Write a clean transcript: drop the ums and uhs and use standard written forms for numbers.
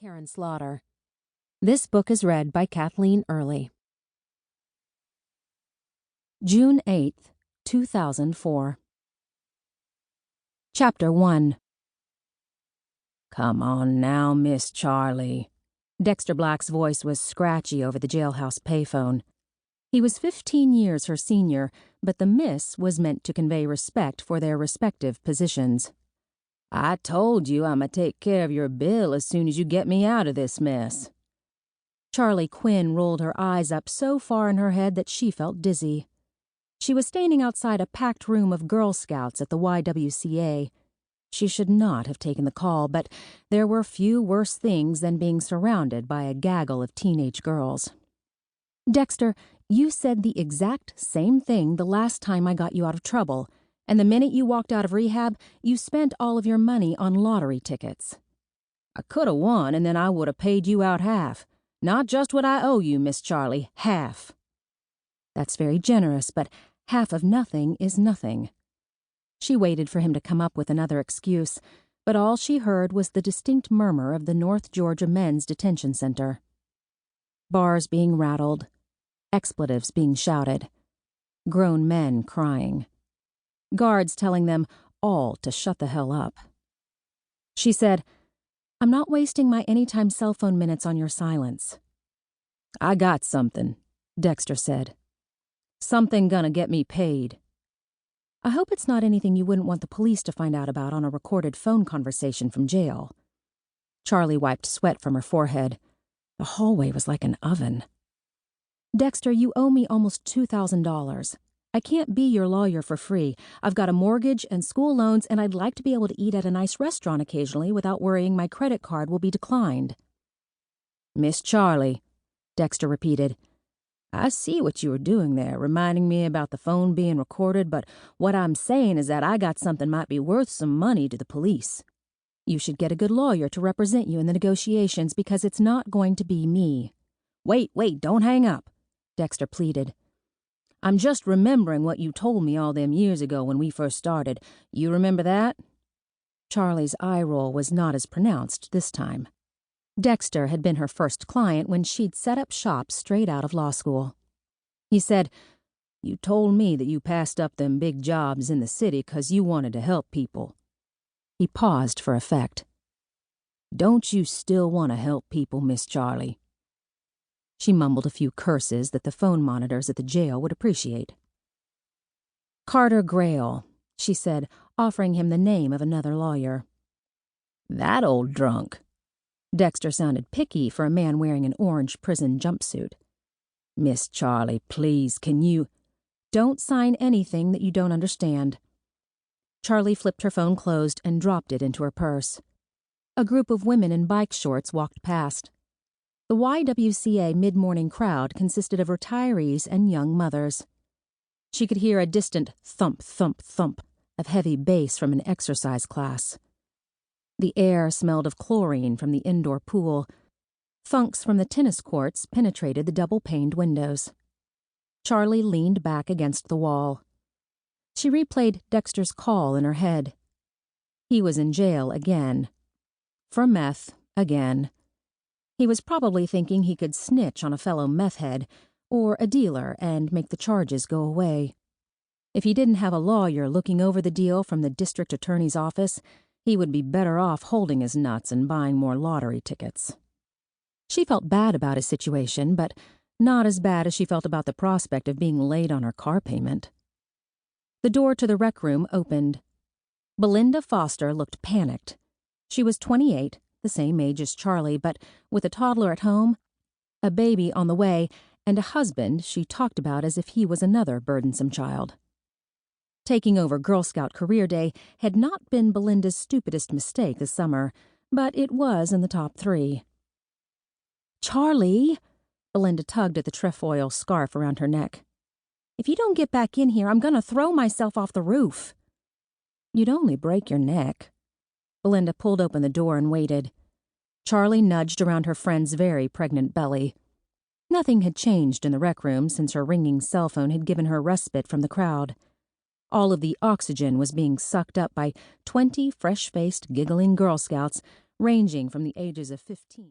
Karin Slaughter. This book is read by Kathleen Early. June 8th, 2004. Chapter 1. "Come on now, Miss Charlie." Dexter Black's voice was scratchy over the jailhouse payphone. He was 15 years her senior, but the miss was meant to convey respect for their respective positions. "I told you I'ma take care of your bill as soon as you get me out of this mess." Charlie Quinn rolled her eyes up so far in her head that she felt dizzy. She was standing outside a packed room of Girl Scouts at the YWCA. She should not have taken the call, but there were few worse things than being surrounded by a gaggle of teenage girls. "Dexter, you said the exact same thing the last time I got you out of trouble, and the minute you walked out of rehab, you spent all of your money on lottery tickets." "I could have won, and then I would have paid you out half. Not just what I owe you, Miss Charlie, half." "That's very generous, but half of nothing is nothing." She waited for him to come up with another excuse, but all she heard was the distinct murmur of the North Georgia Men's Detention Center. Bars being rattled, expletives being shouted, grown men crying, guards telling them all to shut the hell up. She said, "I'm not wasting my anytime cell phone minutes on your silence." "I got something," Dexter said. "Something gonna get me paid." "I hope it's not anything you wouldn't want the police to find out about on a recorded phone conversation from jail." Charlie wiped sweat from her forehead. The hallway was like an oven. "Dexter, you owe me almost $2,000. I can't be your lawyer for free. I've got a mortgage and school loans, and I'd like to be able to eat at a nice restaurant occasionally without worrying my credit card will be declined." "Miss Charlie," Dexter repeated. "I see what you were doing there, reminding me about the phone being recorded, but what I'm saying is that I got something might be worth some money to the police. You should get a good lawyer to represent you in the negotiations because it's not going to be me." Wait, don't hang up," Dexter pleaded. "I'm just remembering what you told me all them years ago when we first started. You remember that?" Charlie's eye roll was not as pronounced this time. Dexter had been her first client when she'd set up shop straight out of law school. He said, "You told me that you passed up them big jobs in the city 'cause you wanted to help people." He paused for effect. "Don't you still want to help people, Miss Charlie?" She mumbled a few curses that the phone monitors at the jail would appreciate. "Carter Grail," she said, offering him the name of another lawyer. "That old drunk." Dexter sounded picky for a man wearing an orange prison jumpsuit. "Miss Charlie, please, can you—" "Don't sign anything that you don't understand." Charlie flipped her phone closed and dropped it into her purse. A group of women in bike shorts walked past. The YWCA mid-morning crowd consisted of retirees and young mothers. She could hear a distant thump, thump, thump of heavy bass from an exercise class. The air smelled of chlorine from the indoor pool. Thunks from the tennis courts penetrated the double-paned windows. Charlie leaned back against the wall. She replayed Dexter's call in her head. He was in jail again. For meth again. He was probably thinking he could snitch on a fellow meth head or a dealer and make the charges go away. If he didn't have a lawyer looking over the deal from the district attorney's office, he would be better off holding his nuts and buying more lottery tickets. She felt bad about his situation, but not as bad as she felt about the prospect of being late on her car payment. The door to the rec room opened. Belinda Foster looked panicked. She was 28, the same age as Charlie, but with a toddler at home, a baby on the way, and a husband she talked about as if he was another burdensome child. Taking over Girl Scout Career Day had not been Belinda's stupidest mistake this summer, but it was in the top 3. "Charlie," Belinda tugged at the trefoil scarf around her neck. "If you don't get back in here, I'm going to throw myself off the roof." "You'd only break your neck." Belinda pulled open the door and waited. Charlie nudged around her friend's very pregnant belly. Nothing had changed in the rec room since her ringing cell phone had given her respite from the crowd. All of the oxygen was being sucked up by 20 fresh-faced, giggling Girl Scouts ranging from the ages of 15.